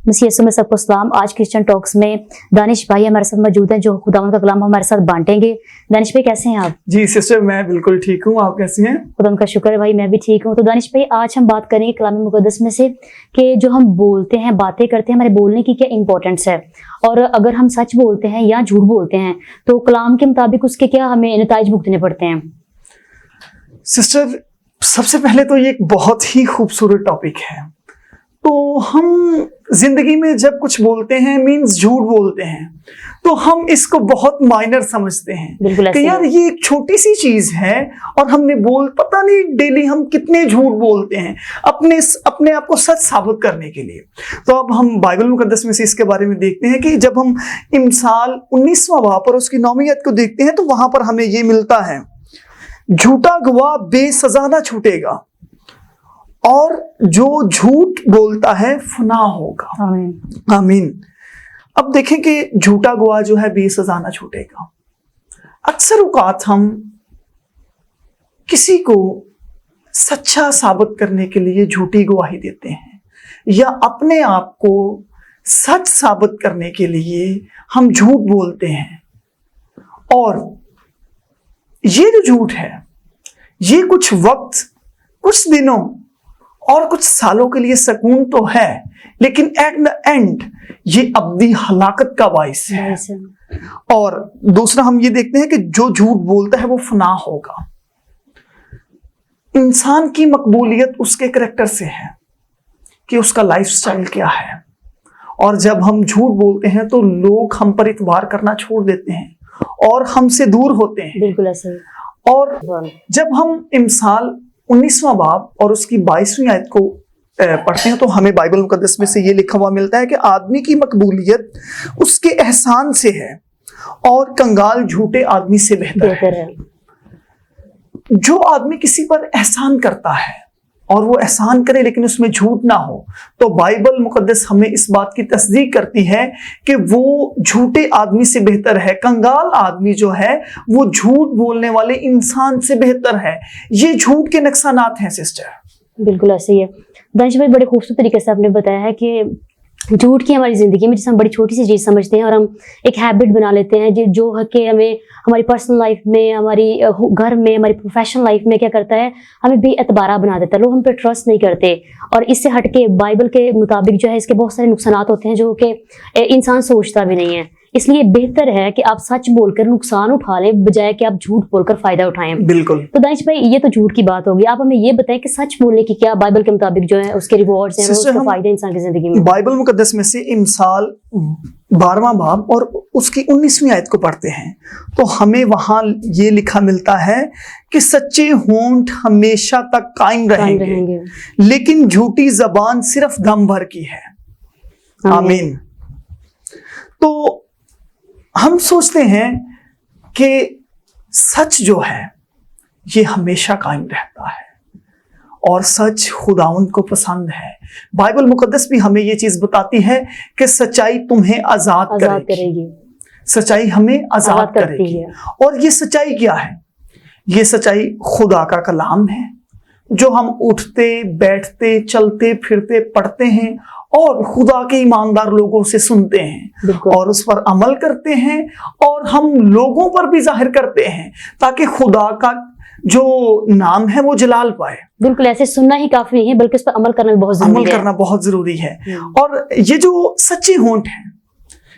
मसीह यीशु में सबको सलाम। आज क्रिश्चियन टॉक्स में दानिश भाई हमारे साथ मौजूद हैं जो खुदावंद का कलाम हमारे साथ बांटेंगे। दानिश भाई कैसे हैं आप? जी सिस्टर, मैं बिल्कुल ठीक हूँ, आप कैसी हैं? खुदा का शुक्र है भाई, मैं भी ठीक हूँ। तो दानिश भाई आज हम बात करेंगे कलाम मुकद्दस में से कि जो हम बोलते हैं, बातें करते हैं, हमारे बोलने की क्या इंपॉर्टेंस है, और अगर हम सच बोलते हैं या झूठ बोलते हैं तो कलाम के मुताबिक उसके क्या हमें नताइज भुगतने पड़ते हैं। सिस्टर, सबसे पहले तो ये एक बहुत ही खूबसूरत टॉपिक है। तो हम जिंदगी में जब कुछ बोलते हैं मीन्स झूठ बोलते हैं, तो हम इसको बहुत माइनर समझते हैं कि यार ये एक छोटी सी चीज है और हमने पता नहीं डेली हम कितने झूठ बोलते हैं अपने आप को सच साबित करने के लिए। तो अब हम बाइबल मुकद्दस में से इसके बारे में देखते हैं कि जब हम इमसाल 19वां बाब और उसकी 9वीं आयत को देखते हैं तो वहां पर हमें ये मिलता है, झूठा गवाह बेसजा न छूटेगा और जो झूठ बोलता है फना होगा। आमीन आमीन। अब देखें कि झूठा गवाह जो है बेसजा न छूटेगा। अक्सर औकात हम किसी को सच्चा साबित करने के लिए झूठी गवाही देते हैं या अपने आप को सच साबित करने के लिए हम झूठ बोलते हैं। और ये जो झूठ है ये कुछ वक्त, कुछ दिनों और कुछ सालों के लिए सुकून तो है, लेकिन एट द एंड ये अब्दी हलाकत का बाइस है। और दूसरा हम ये देखते हैं कि जो झूठ बोलता है वो फना होगा। इंसान की मकबूलियत उसके करैक्टर से है कि उसका लाइफस्टाइल क्या है। और जब हम झूठ बोलते हैं तो लोग हम पर इतबार करना छोड़ देते हैं और हमसे दूर होते हैं। बिल्कुल ऐसे। और जब हम इमसाल 19वां बाब और उसकी 22वीं आयत को पढ़ते हैं तो हमें बाइबल मुकद्दस में से ये लिखा हुआ मिलता है कि आदमी की मकबूलियत उसके एहसान से है और कंगाल झूठे आदमी से बेहतर है। जो आदमी किसी पर एहसान करता है और वो एहसान करे लेकिन उसमें झूठ ना हो, तो बाइबल मुकद्दस हमें इस बात की तस्दीक करती है कि वो झूठे आदमी से बेहतर है। कंगाल आदमी जो है वो झूठ बोलने वाले इंसान से बेहतर है। ये झूठ के नुकसानात हैं सिस्टर। बिल्कुल ऐसे ही है। दानिश भाई बड़े खूबसूरत तरीके से आपने बताया है कि झूठ की हमारी जिंदगी में जिसे हम बड़ी छोटी सी चीज समझते हैं और हम एक हैबिट बना लेते हैं जो है कि हमें हमारी पर्सनल लाइफ में, हमारी घर में, हमारी प्रोफेशनल लाइफ में क्या करता है, हमें बेएतबारा बना देता है। लोग हम पे ट्रस्ट नहीं करते। और इससे हटके बाइबल के मुताबिक जो है इसके बहुत सारे नुकसानात होते हैं जो कि इंसान सोचता भी नहीं है। इसलिए बेहतर है कि आप सच बोलकर नुकसान उठा लें बजाय कि आप झूठ बोलकर फायदा उठाएं। बिल्कुल। तो दानिश भाई ये तो झूठ की बात होगी, आप हमें ये बताएं कि सच बोलने की क्या बाइबल के मुताबिक जो है उसके रिवॉर्ड्स हैं, उसके फायदे इंसान की जिंदगी में। बाइबल मुकद्दस में से इमसाल 12वां बाब और उसकी 19वीं आयत को पढ़ते हैं तो हमें वहां ये लिखा मिलता है कि सच्चे होंठ हमेशा तक कायम रहेंगे लेकिन झूठी जबान सिर्फ दम भर की है। आमीन। तो हम सोचते हैं कि सच जो है ये हमेशा कायम रहता है और सच खुदावंद को पसंद है। बाइबल मुकद्दस भी हमें ये चीज बताती है कि सच्चाई तुम्हें आजाद करेगी। सच्चाई हमें आजाद करेगी। और ये सच्चाई क्या है? ये सच्चाई खुदा का कलाम है जो हम उठते बैठते चलते फिरते पढ़ते हैं और खुदा के ईमानदार लोगों से सुनते हैं और उस पर अमल करते हैं और हम लोगों पर भी जाहिर करते हैं ताकि खुदा का जो नाम है वो जलाल पाए। बिल्कुल ऐसे सुनना ही काफी नहीं है बल्कि उस पर अमल करना भी बहुत जरूरी है। अमल करना बहुत जरूरी है। और ये जो सच्चे होंठ हैं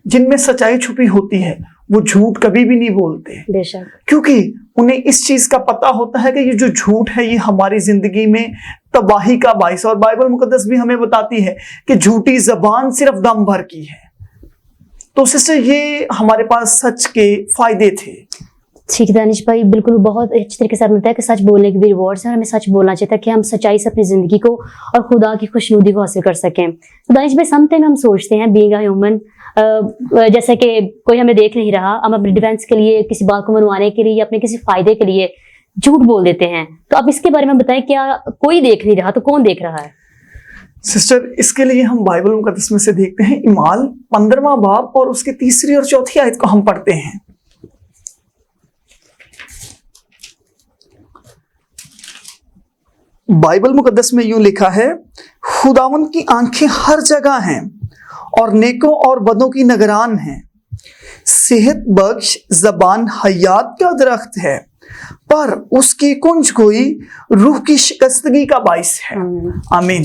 जिनमें सच्चाई छुपी होती है वो झूठ कभी भी नहीं बोलते, बेशक, क्योंकि उन्हें इस चीज का पता होता है कि ये जो झूठ है ये हमारी जिंदगी में तबाही का बाइस। और बाइबल मुकद्दस भी हमें बताती है कि झूठी जबान सिर्फ दम भर की है। तो सिस्टर ये हमारे पास सच के फायदे थे। ठीक है दानिश भाई, बिल्कुल बहुत अच्छी तरीके से बताया कि सच बोलने के भी रिवॉर्ड्स हैं और हमें सच बोलना चाहिए ताकि हम सच्चाई से अपनी जिंदगी को और खुदा की खुशनुदी को हासिल कर सकें। तो दानिश भाई समटाइम हम सोचते हैं बीइंग अ ह्यूमन, जैसे कि कोई हमें देख नहीं रहा, हम अपने डिफेंस के लिए, किसी बात को मनवाने के लिए या अपने किसी फायदे के लिए झूठ बोल देते हैं। तो अब इसके बारे में बताएं, क्या कोई देख नहीं रहा तो कौन देख रहा है? सिस्टर इसके लिए हम बाइबल मुकद्दस में से देखते हैं इमाल 15वां बाब और उसके 3री और 4थी आयत को हम पढ़ते हैं। बाइबल मुकद्दस में यूं लिखा है, खुदावंद की आंखें हर जगह हैं اور نیکوں اور بدوں کی نگران ہے. صحت بخش زبان حیات کا درخت ہے، پر اس کی کنج گوئی روح کی شکستگی کا باعث ہے. آمین.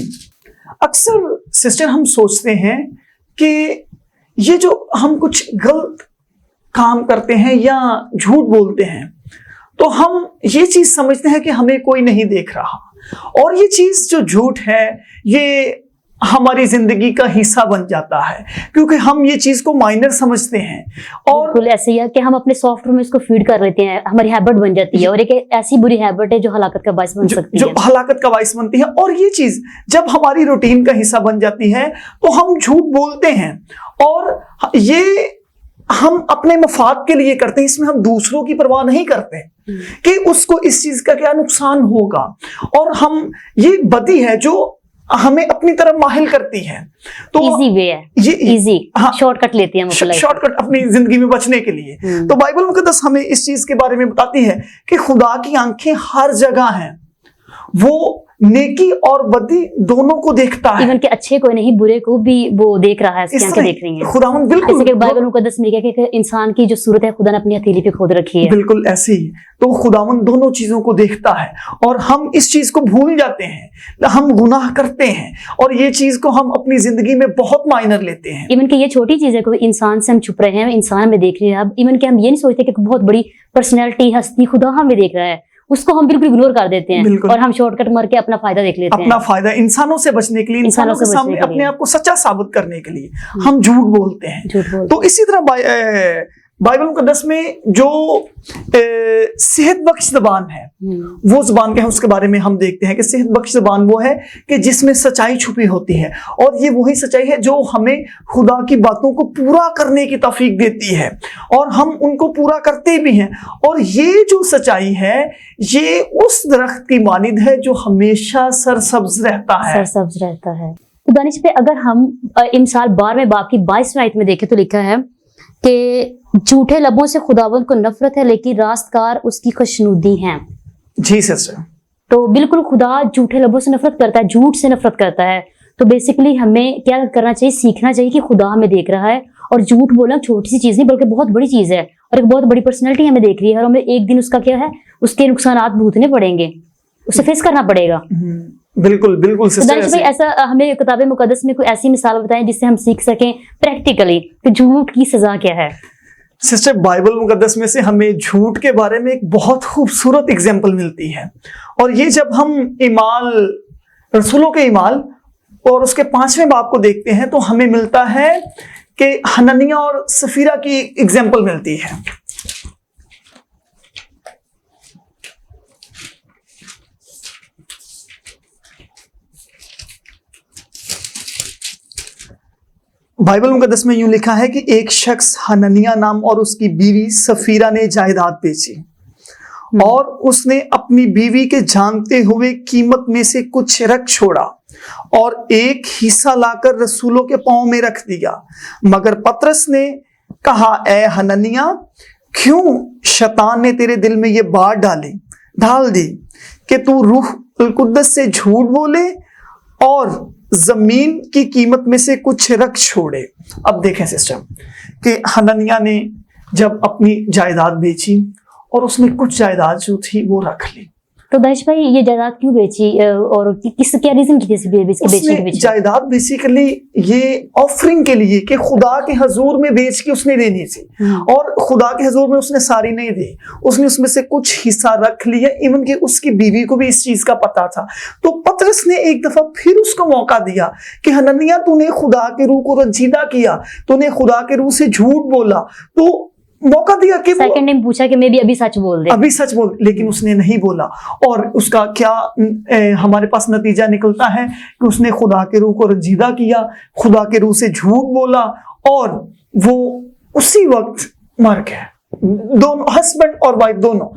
اکثر سسٹر ہم سوچتے ہیں کہ یہ جو ہم کچھ غلط کام کرتے ہیں یا جھوٹ بولتے ہیں تو ہم یہ چیز سمجھتے ہیں کہ ہمیں کوئی نہیں دیکھ رہا، اور یہ چیز جو جھوٹ ہے یہ ہماری زندگی کا حصہ بن جاتا ہے کیونکہ ہم یہ چیز کو مائنر سمجھتے ہیں. اور بالکل ایسے ہی ہے کہ ہم اپنے سافٹ ویئر میں اس کو فیڈ کر لیتے ہیں، ہماری ہیبٹ بن جاتی ہے، اور ایک ایسی بری ہیبٹ ہے جو ہلاکت کا باعث بن سکتی جو ہے، ہلاکت کا باعث بنتی ہے. اور یہ چیز جب ہماری روٹین کا حصہ بن جاتی ہے تو ہم جھوٹ بولتے ہیں، اور یہ ہم اپنے مفاد کے لیے کرتے ہیں. اس میں ہم دوسروں کی پرواہ نہیں کرتے کہ اس کو اس چیز کا کیا نقصان ہوگا، اور ہم یہ بدی ہے جو ہمیں اپنی طرف مائل کرتی ہے. تو ایزی وے ہے، یہ ایزی شارٹ کٹ لیتے ہیں ہم شارٹ کٹ اپنی زندگی میں بچنے کے لیے. تو بائبل مقدس ہمیں اس چیز کے بارے میں بتاتی ہے کہ خدا کی آنکھیں ہر جگہ ہیں، وہ نیکی اور بدی دونوں کو دیکھتا ہے. ایون کہ اچھے کو نہیں، برے کو بھی وہ دیکھ رہا ہے، اس کی آنکھیں دیکھ رہی ہیں. خداوند بالکل جیسے کہ بائبل مقدس میں لکھا ہے کہ انسان کی جو صورت ہے خدا نے اپنی ہتھیلی پہ کھود رکھی ہے. بالکل ایسے ہی. تو خداوند دونوں چیزوں کو دیکھتا ہے، اور ہم اس چیز کو بھول جاتے ہیں، ہم گناہ کرتے ہیں، اور یہ چیز کو ہم اپنی زندگی میں بہت مائنر لیتے ہیں. ایون کہ یہ چھوٹی چیز ہے کہ انسان سے ہم چھپ رہے ہیں، انسان ہمیں دیکھ رہے ہیں. اب ایون کہ ہم یہ نہیں سوچتے کہ بہت بڑی پرسنالٹی ہستی خدا ہمیں دیکھ رہا ہے، اس کو ہم بالکل اگنور کر دیتے ہیں اور ہم شارٹ کٹ مار کے اپنا فائدہ دیکھ لیتے ہیں. اپنا فائدہ انسانوں سے بچنے کے لیے، انسانوں کے سامنے اپنے آپ کو سچا ثابت کرنے کے لیے ہم جھوٹ بولتے ہیں. تو اسی طرح بائبل مقدس میں جو صحت بخش زبان ہے، وہ زبان کیا ہے اس کے بارے میں ہم دیکھتے ہیں کہ صحت بخش زبان وہ ہے کہ جس میں سچائی چھپی ہوتی ہے، اور یہ وہی سچائی ہے جو ہمیں خدا کی باتوں کو پورا کرنے کی توفیق دیتی ہے، اور ہم ان کو پورا کرتے بھی ہیں. اور یہ جو سچائی ہے یہ اس درخت کی مانند ہے جو ہمیشہ سرسبز رہتا ہے. سرسبز رہتا ہے. دانش پہ اگر ہم امثال 12ویں باب کی 22ویں آیت میں دیکھیں تو لکھا ہے کہ جھوٹے لبوں سے خداوند کو نفرت ہے، لیکن راستکار اس کی خوشنودی ہیں. جی سسٹر. تو بالکل خدا جھوٹے لبوں سے نفرت کرتا ہے، جھوٹ سے نفرت کرتا ہے. تو بیسیکلی ہمیں کیا کرنا چاہیے؟ سیکھنا چاہیے کہ خدا ہمیں دیکھ رہا ہے، اور جھوٹ بولنا چھوٹی سی چیز نہیں بلکہ بہت بڑی چیز ہے، اور ایک بہت بڑی پرسنالٹی ہمیں دیکھ رہی ہے، اور ہمیں ایک دن اس کا کیا ہے، اس کے نقصانات بھگتنے پڑیں گے، اسے فیس کرنا پڑے گا. بالکل بالکل سسٹر. دانش بھائی ایسا ہمیں کتاب مقدس میں کوئی ایسی مثال بتائیں جس سے ہم سیکھ سکیں پریکٹیکلی کہ جھوٹ کی سزا کیا ہے. سسٹر بائبل مقدس میں سے ہمیں جھوٹ کے بارے میں ایک بہت خوبصورت اگزامپل ملتی ہے، اور یہ جب ہم رسولوں کے اعمال اور اس کے 5ویں باب کو دیکھتے ہیں تو ہمیں ملتا ہے کہ حنانیہ اور سفیرہ کی اگزامپل ملتی ہے. بائبل مقدس میں یوں لکھا ہے کہ ایک شخص حنانیہ نام اور اس کی بیوی سفیرہ نے جائیداد بیچی، اور اس نے اپنی بیوی کے جانتے ہوئے قیمت میں سے کچھ رکھ چھوڑا اور ایک حصہ لا کر رسولوں کے پاؤں میں رکھ دیا. مگر پطرس نے کہا، اے حنانیہ، کیوں شیطان نے تیرے دل میں یہ بات ڈال دی کہ تو روح القدس سے جھوٹ بولے اور زمین کی قیمت میں سے کچھ رکھ چھوڑے. اب دیکھیں سسٹر کہ حنانیہ نے جب اپنی جائیداد بیچی اور اس نے کچھ جائیداد جو تھی وہ رکھ لی. تو دانش بھائی یہ جائیداد کیوں بیچی اور کیا ریزن کی تھی بیچنے کے پیچھے؟ جائیداد بیسیکلی یہ آفرنگ کے لیے کہ خدا کے حضور میں بیچ کے اس نے دینی تھی، اور خدا کے حضور میں اس نے ساری نہیں دی، اس نے اس میں سے کچھ حصہ رکھ لیا. ایون کہ اس کی بیوی کو بھی اس چیز کا پتا تھا. تو پطرس نے ایک دفعہ پھر اس کو موقع دیا کہ حنانیہ تو نے خدا کے روح کو رنجیدہ کیا، تو نے خدا کے روح سے جھوٹ بولا. تو موقع دیا کہ سیکنڈ ٹائم پوچھا کہ میں بھی ابھی سچ بول دے، لیکن اس نے نہیں بولا. اور اس کا کیا ہمارے پاس نتیجہ نکلتا ہے کہ اس نے خدا کے روح کو رنجیدہ کیا، خدا کے روح سے جھوٹ بولا، اور وہ اسی وقت مر گئے. دونوں ہسبینڈ اور وائف دونوں،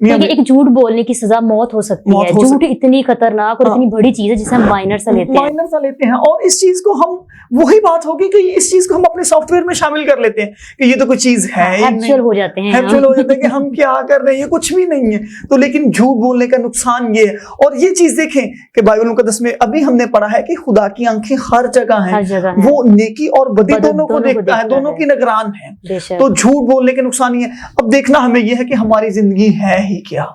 क्योंकि एक झूठ बोलने की सजा मौत हो सकती है। झूठ इतनी खतरनाक और इतनी बड़ी चीज है जिसे हम माइनर सा लेते हैं। और इस चीज को हम, वही बात होगी कि इस चीज को हम अपने सॉफ्टवेयर में शामिल कर लेते हैं कि ये तो कोई चीज है, हैबिचुअल हो जाते हैं कि हम क्या कर रहे हैं, कुछ भी नहीं है। तो लेकिन झूठ बोलने का नुकसान ये है। और ये चीज देखें कि बाइबल मुकद्दस में अभी हमने पढ़ा है कि खुदा की आंखें हर जगह हैं, वो नेकी और बदी दोनों को देखता है, दोनों की निगरान है। तो झूठ बोलने के नुकसान ये है। अब देखना हमें यह है कि हमारी जिंदगी है ही क्या।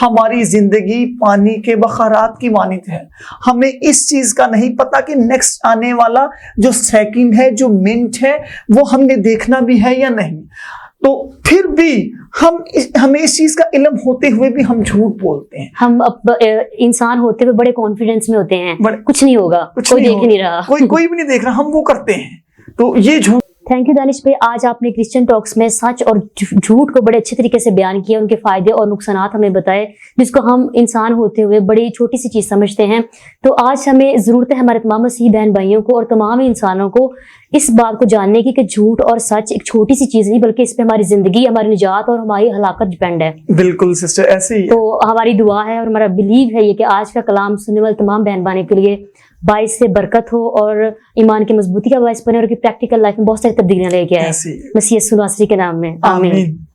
हमारी जिंदगी पानी के बखारात की मानित है। हमें इस चीज का नहीं पता कि नेक्स्ट आने वाला जो सेकंड है, जो मिनट है, वो हमने देखना भी है या नहीं। तो फिर भी हमें इस चीज का इल्म होते हुए भी हम झूठ बोलते हैं। हम इंसान होते हुए बड़े कॉन्फिडेंस में होते हैं, कुछ नहीं होगा, कोई देख नहीं रहा, कोई भी नहीं देख रहा, हम वो करते हैं। तो ये झूठ। थैंक यू दानिश भाई, आज आपने क्रिश्चियन टॉक्स में सच और झूठ को बड़े अच्छे तरीके से बयान किया, उनके फायदे और नुकसानात हमें बताए, जिसको हम इंसान होते हुए बड़ी छोटी सी चीज समझते हैं। तो आज हमें जरूरत है हमारे तमाम मसीही बहन भाइयों को और तमाम इंसानों को इस बात को जानने की कि झूठ और सच एक छोटी सी चीज नहीं, बल्कि इस पे हमारी जिंदगी, हमारी निजात और हमारी हलाकत डिपेंड है। बिल्कुल सिस्टर, ऐसे ही। तो हमारी दुआ है और हमारा बिलीव है ये कि आज का कलाम सुनने वाले तमाम बहन भाइयों के लिए बाइस से बरकत हो और ईमान की मजबूती का बाइस बने और प्रैक्टिकल लाइफ में बहुत सारी तब्दीलियां लेके आए। मसीह यीशु नासरी के नाम में आमीन।